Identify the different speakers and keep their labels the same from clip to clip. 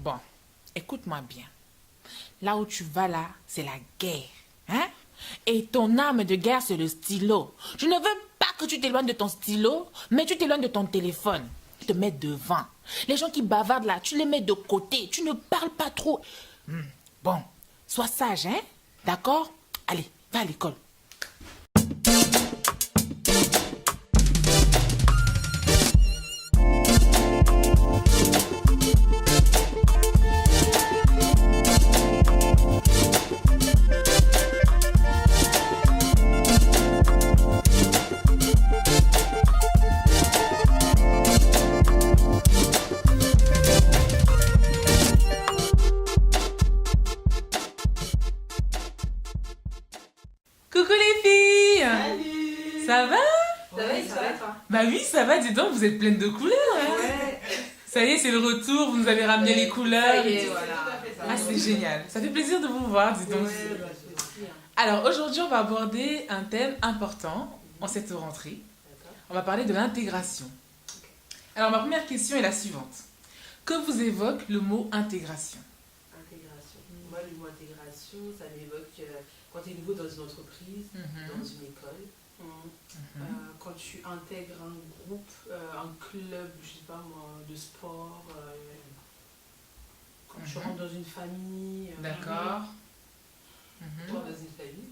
Speaker 1: Bon, écoute-moi bien. Là où tu vas là, c'est la guerre. Hein? Et ton arme de guerre, c'est le stylo. Je ne veux pas que tu t'éloignes de ton stylo, mais tu t'éloignes de ton téléphone. Tu te mets devant. Les gens qui bavardent là, tu les mets de côté. Tu ne parles pas trop. Bon, sois sage, hein? D'accord? Allez, va à l'école.
Speaker 2: Coucou les filles!
Speaker 3: Salut!
Speaker 2: Ça va?
Speaker 3: Ça va, ça va toi?
Speaker 2: Bah oui, ça va, dis donc, vous êtes pleines de couleurs. Hein?
Speaker 3: Ouais.
Speaker 2: Ça y est, c'est le retour, vous nous avez ramené les couleurs.
Speaker 3: Ça y est, voilà.
Speaker 2: Ah, c'est génial. Ça fait plaisir de vous voir, dis donc. Alors aujourd'hui, on va aborder un thème important en cette rentrée. On va parler de l'intégration. Alors ma première question est la suivante. Que vous évoque le mot intégration?
Speaker 3: Intégration. Moi, le mot intégration, ça m'évoque quand tu es nouveau dans une entreprise, dans une école. Quand tu intègres un groupe, un club, je sais pas moi, de sport. Quand tu rentres dans une famille.
Speaker 2: D'accord.
Speaker 3: Toi, dans une famille.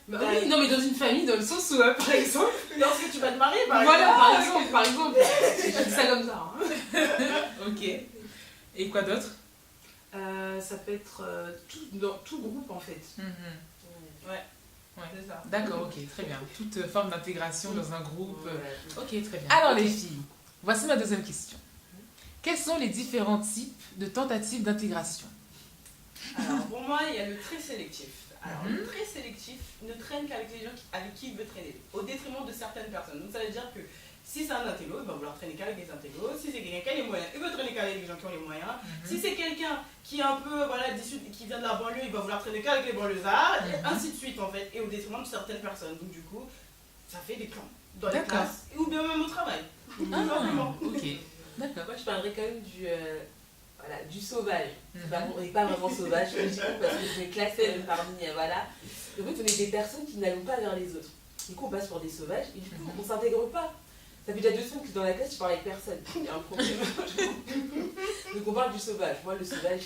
Speaker 3: Bah oui, non mais dans une famille, dans le sens où, par exemple, lorsque tu vas te marier, par exemple, je dis ça comme ça. Hein.
Speaker 2: Ok. Et quoi d'autre?
Speaker 3: Ça peut être dans tout groupe en fait. Ouais. C'est ça.
Speaker 2: D'accord, ok, très bien. Toute forme d'intégration dans un groupe.
Speaker 3: Ouais.
Speaker 2: Ok, très bien. Alors les filles, voici ma deuxième question. Quels sont les différents types de tentatives d'intégration?
Speaker 4: Alors pour moi, il y a le très sélectif. Alors le très sélectif ne traîne qu'avec les gens avec qui il veut traîner, au détriment de certaines personnes. Donc ça veut dire que si c'est un intello, il va vouloir traîner qu'avec les intellos. Si c'est quelqu'un qui a les moyens, il veut traîner qu'avec les gens qui ont les moyens. Si c'est quelqu'un qui est un peu qui vient de la banlieue, il va vouloir traîner qu'avec les banlieusards, et ainsi de suite en fait, et au détriment de certaines personnes. Donc du coup, ça fait des clans dans les classes, ou bien même au travail. Tout simplement.
Speaker 2: Ok, d'accord.
Speaker 5: Moi, je parlerais quand même du sauvage. On n'est pas vraiment sauvage, je dis parce que je vais classer parmi. Voilà. En fait, on est des personnes qui n'allons pas vers les autres. Du coup, on passe pour des sauvages et du coup, on ne s'intègre pas. Ça fait déjà 2 semaines que dans la classe, tu parles avec personne. Il y a un problème. Donc, on parle du sauvage. Moi, le sauvage,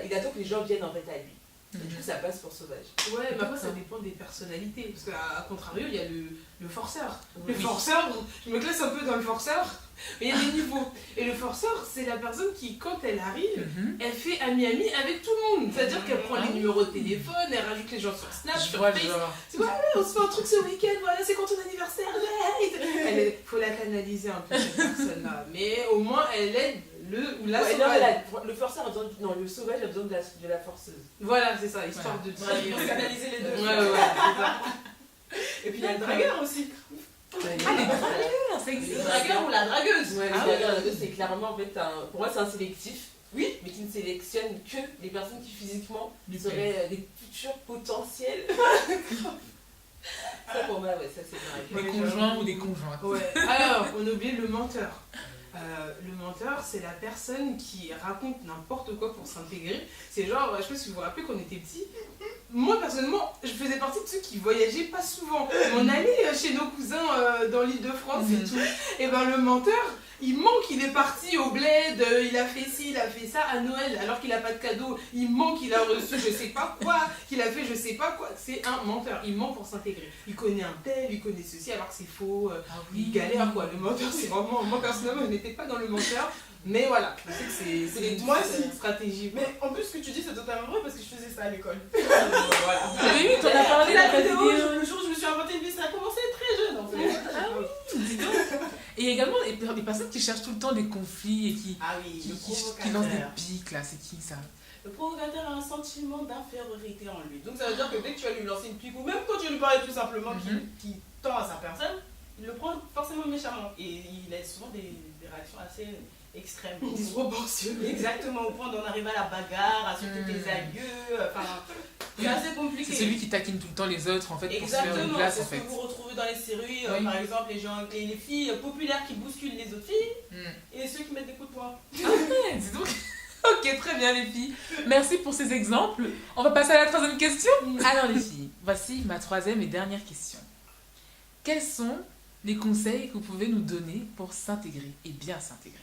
Speaker 5: il attend que les gens viennent en fait à lui. Et du coup, ça passe pour sauvage.
Speaker 3: Ouais, mais après ça dépend des personnalités. Parce qu'à contrario, il y a le forceur. Le forceur, je me classe un peu dans le forceur, mais il y a des niveaux. Et le forceur, c'est la personne qui, quand elle arrive, elle fait ami-ami avec tout le monde. C'est-à-dire qu'elle prend les numéros de téléphone, elle rajoute les gens sur Snap, sur Facebook. C'est voilà, on se fait un truc ce week-end, voilà, c'est quand ton anniversaire. Il faut la canaliser un peu, cette personne-là. Mais au moins, elle aide le ou la sauvage.
Speaker 5: Le forceur a besoin le sauvage a besoin de la forceuse.
Speaker 3: Voilà, c'est ça, histoire de dire.
Speaker 4: Il faut canaliser les deux.
Speaker 3: Ouais, c'est ça.
Speaker 4: Et puis il y a le dragueur aussi.
Speaker 2: Les dragueurs, ça
Speaker 4: Le
Speaker 2: existe.
Speaker 4: dragueur ou la dragueuse.
Speaker 5: Ouais, le dragueur, c'est clairement en fait pour moi c'est un sélectif. Oui, mais qui ne sélectionne que les personnes qui physiquement seraient des futurs potentiels. Ça pour moi, ouais, ça c'est vrai.
Speaker 2: Des conjoints ou des conjointes.
Speaker 3: Ouais. Alors, on a oublié le menteur. Le menteur, c'est la personne qui raconte n'importe quoi pour s'intégrer. C'est genre, je sais pas si vous vous rappelez quand on était petits. Moi, personnellement, je faisais partie de ceux qui voyageaient pas souvent. On allait chez nos cousins dans l'île de France et tout. Et ben le menteur, il manque, il est parti au bled, il a fait ci, il a fait ça à Noël, alors qu'il a pas de cadeau. Il manque, il a reçu je sais pas quoi, qu'il a fait je sais pas quoi. C'est un menteur, il ment pour s'intégrer. Il connaît un tel, il connaît ceci, alors que c'est faux. Il galère quoi. Le menteur, c'est vraiment. Moi, personnellement, je n'étais pas dans le menteur. Mais voilà, je sais que c'est
Speaker 4: Moi,
Speaker 3: une stratégie.
Speaker 4: Mais en plus, ce que tu dis, c'est totalement vrai parce que je faisais ça à l'école.
Speaker 3: Voilà.
Speaker 2: Oui, t'en as parlé dans ta vidéo.
Speaker 4: Le jour où je me suis inventé une vie, ça a commencé très jeune en fait.
Speaker 2: Ah oui, dis donc. Et également, des personnes qui cherchent tout le temps des conflits et qui
Speaker 4: Ah oui, le
Speaker 2: qui lancent des
Speaker 4: provocateur.
Speaker 2: pics, là, c'est qui ça?
Speaker 4: Le provocateur a un sentiment d'infériorité en lui. Donc ça veut dire que dès que tu vas lui lancer une pique, ou même quand tu lui parles tout simplement qui tend à sa personne, il le prend forcément méchamment. Et il a souvent des réactions assez extrêmes.
Speaker 3: Disproportionné.
Speaker 4: Exactement, au point d'en arriver à la bagarre, à sauter tes aïeux. Enfin, c'est assez compliqué.
Speaker 2: C'est celui qui taquine tout le temps les autres, en fait, pour se faire une
Speaker 4: Exactement,
Speaker 2: place,
Speaker 4: c'est
Speaker 2: en
Speaker 4: ce que
Speaker 2: fait.
Speaker 4: vous retrouvez dans les séries,
Speaker 2: Oui.
Speaker 4: par exemple les filles populaires qui bousculent les autres filles et ceux qui mettent des coups de poing.
Speaker 2: Ouais, dis donc. Ok, Ok, très bien les filles. Merci pour ces exemples. On va passer à la troisième question. Alors les filles, voici ma troisième et dernière question. Quels sont les conseils que vous pouvez nous donner pour s'intégrer et bien s'intégrer?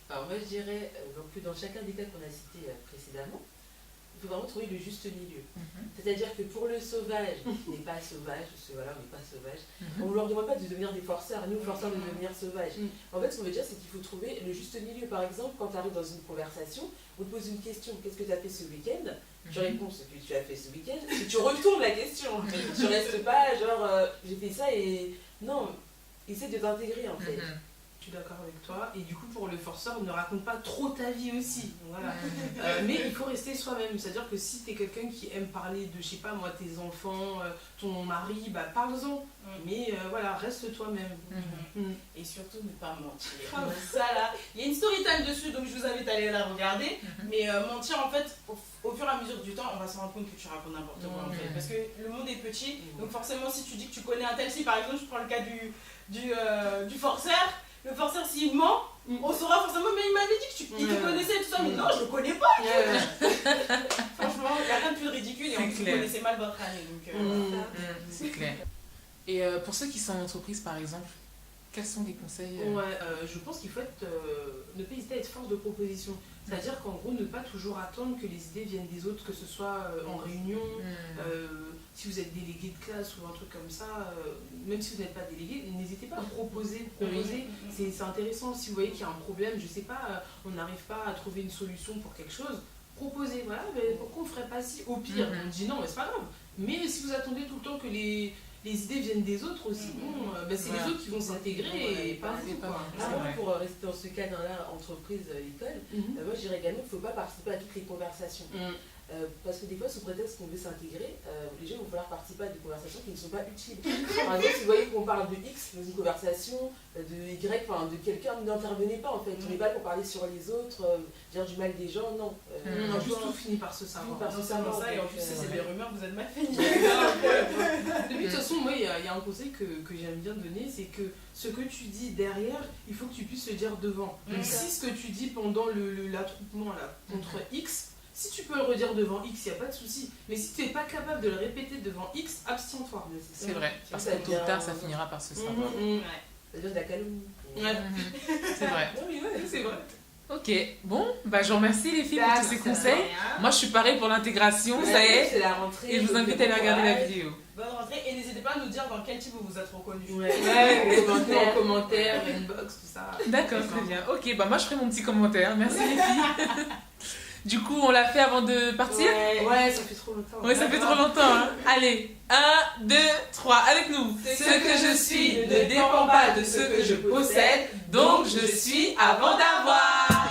Speaker 5: Alors moi je dirais que dans chacun des cas qu'on a cités précédemment, il faut vraiment trouver le juste milieu. C'est-à-dire que pour le sauvage, qui n'est pas sauvage, parce que voilà, on n'est pas sauvage, on ne leur demande pas de devenir des forceurs, ni aux forceurs de devenir sauvages. En fait, ce qu'on veut dire, c'est qu'il faut trouver le juste milieu. Par exemple, quand tu arrives dans une conversation, on te pose une question, qu'est-ce que tu as fait ce week-end? Tu réponds ce que tu as fait ce week-end, et tu retournes la question. Tu restes pas genre, j'ai fait ça et... Non, essaie de t'intégrer en fait.
Speaker 3: Je suis d'accord avec toi. Et du coup, pour le forceur, ne raconte pas trop ta vie aussi. Voilà. Mais il faut rester soi-même. C'est-à-dire que si tu es quelqu'un qui aime parler de, je sais pas moi, tes enfants, ton mari, bah parle-en. Mais voilà, reste toi-même.
Speaker 4: Et surtout, ne pas mentir. Ça là, il y a une story time dessus, donc je vous invite à aller la regarder. Mais mentir, en fait, au fur et à mesure du temps, on va se rendre compte que tu racontes n'importe quoi en fait. Parce que le monde est petit, donc forcément, si tu dis que tu connais un tel, si par exemple, je prends le cas du forceur. Le forceur, s'il ment, on saura forcément, mais il m'avait dit qu'il te connaissait et tout ça, mais non, je le connais pas. Franchement, il n'y a rien de plus ridicule et en plus, vous connaissez mal votre année. Donc,
Speaker 2: c'est clair. Et pour ceux qui sont en entreprise, par exemple, quels sont les conseils
Speaker 3: je pense qu'il faut ne pas hésiter à être force de proposition. C'est-à-dire qu'en gros, ne pas toujours attendre que les idées viennent des autres, que ce soit en réunion, si vous êtes délégué de classe ou un truc comme ça, même si vous n'êtes pas délégué, n'hésitez pas à proposer. C'est intéressant. Si vous voyez qu'il y a un problème, je sais pas, on n'arrive pas à trouver une solution pour quelque chose, proposez. Voilà, mais pourquoi on ne ferait pas si? Au pire, on dit non, mais c'est pas grave. Mais si vous attendez tout le temps que les idées viennent des autres aussi, c'est les autres qui vont s'intégrer et pas vous.
Speaker 5: Pour rester dans ce cadre-là, entreprise, école, moi je dirais également qu'il ne faut pas participer à toutes les conversations. Parce que des fois, sous prétexte qu'on veut s'intégrer, les gens vont falloir participer à des conversations qui ne sont pas utiles. Par exemple, si vous voyez qu'on parle de X dans une conversation, de Y, enfin de quelqu'un, n'intervenez pas en fait. On n'est pas là pour parler sur les autres, dire du mal des gens, non.
Speaker 3: En plus, tout finit par se savoir.
Speaker 4: Et en plus, si c'est des rumeurs, vous êtes mal fait.
Speaker 3: De toute façon, moi, il y a un conseil que j'aime bien donner, c'est que ce que tu dis derrière, il faut que tu puisses le dire devant. Donc si ce que tu dis pendant l'attroupement contre X, si tu peux le redire devant X, il n'y a pas de souci. Mais si tu n'es pas capable de le répéter devant X, abstiens-toi.
Speaker 2: C'est vrai, parce que tôt ou tard, ça finira par se savoir.
Speaker 5: Ça devient de la calomnie.
Speaker 2: C'est vrai.
Speaker 3: C'est vrai.
Speaker 2: Ok, bon, bah je vous remercie les filles pour tous ces conseils. Moi je suis pareil pour l'intégration, ça y est.
Speaker 5: C'est la rentrée.
Speaker 2: Et je vous invite à aller regarder la vidéo.
Speaker 4: Bonne rentrée et n'hésitez pas à nous dire dans quel type vous vous êtes reconnu.
Speaker 3: En commentaire, inbox, tout ça.
Speaker 2: D'accord, très bien. Ok, bah moi je ferai mon petit commentaire. Merci les filles. Du coup, on l'a fait avant de partir?
Speaker 3: Ouais, ça fait trop longtemps.
Speaker 2: Ouais, ça fait trop longtemps. Hein. Allez, 1, 2, 3, avec nous. Ce que je suis ne dépend pas de ce que je possède, donc je suis avant d'avoir.